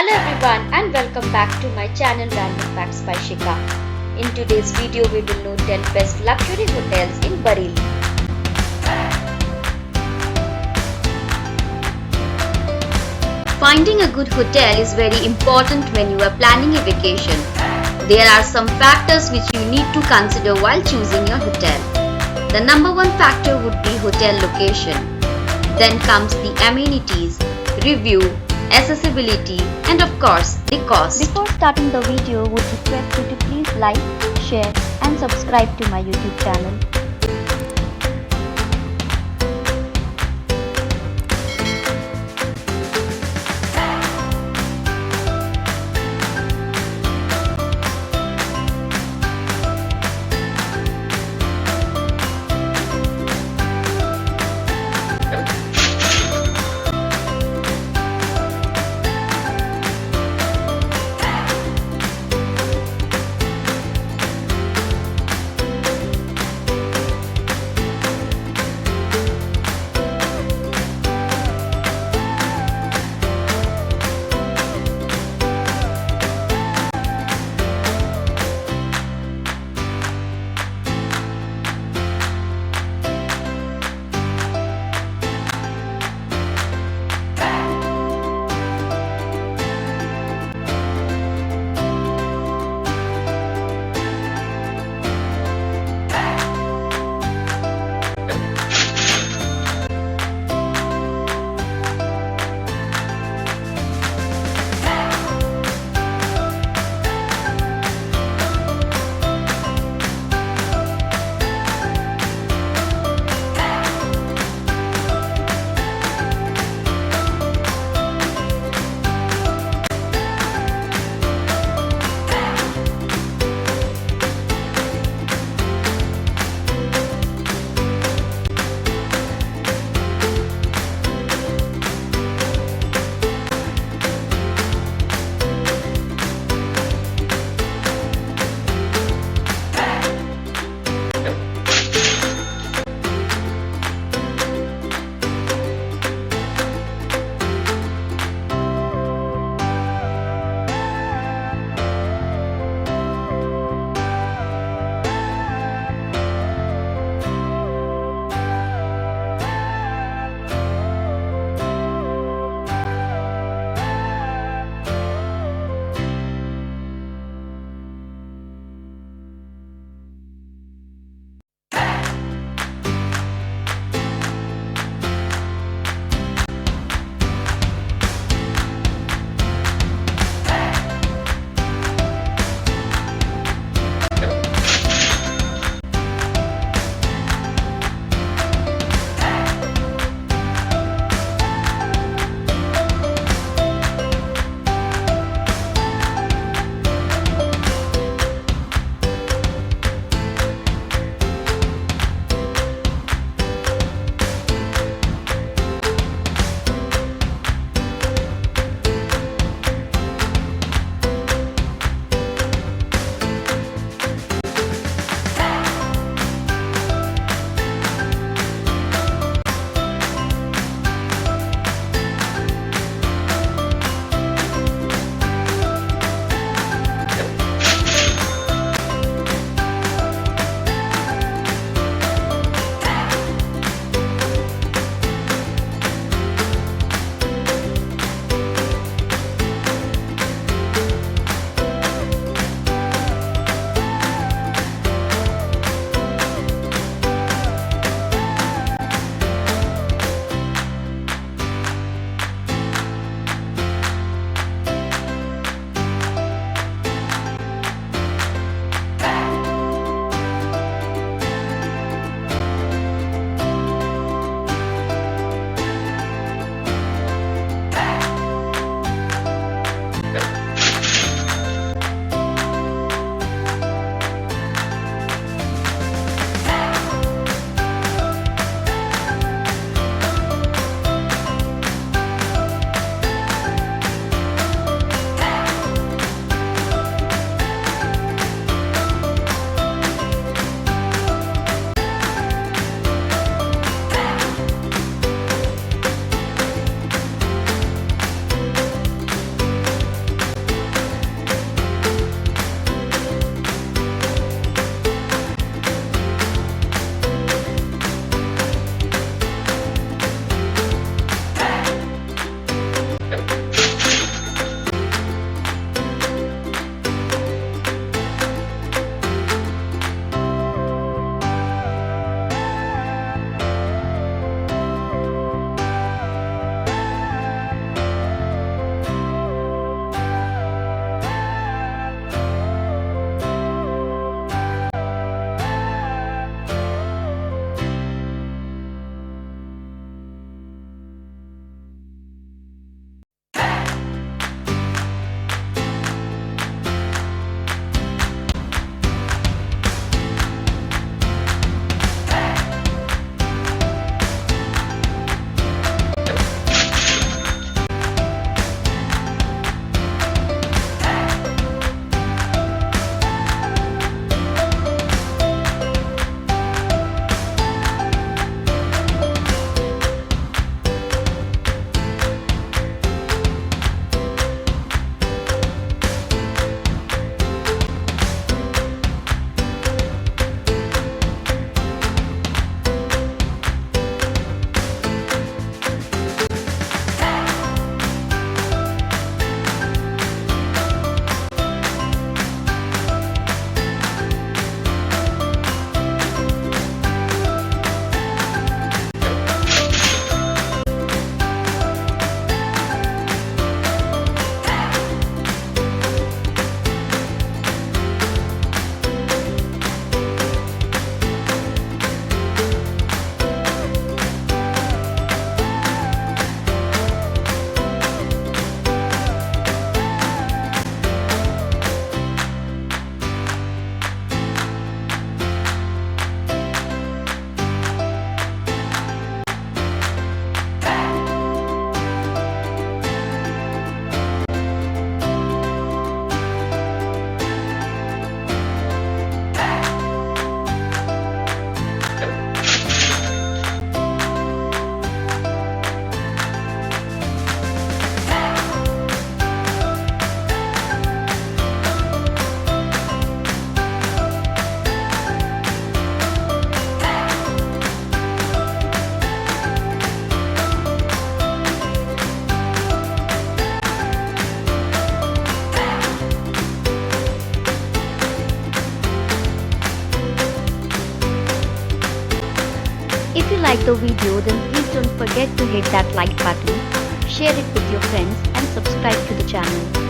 Hello everyone and welcome back to my channel Random Facts by Shika. In today's video we will know 10 best luxury hotels in Bareilly. Finding a good hotel is very important when you are planning a vacation. There are some factors which you need to consider while choosing your hotel. The number one factor would be hotel location. Then comes the amenities, review, accessibility, and of course the cost. Before starting the video, would request you to please like, share and subscribe to my YouTube channel. the video, then please don't forget to hit that like button, share it with your friends and subscribe to the channel.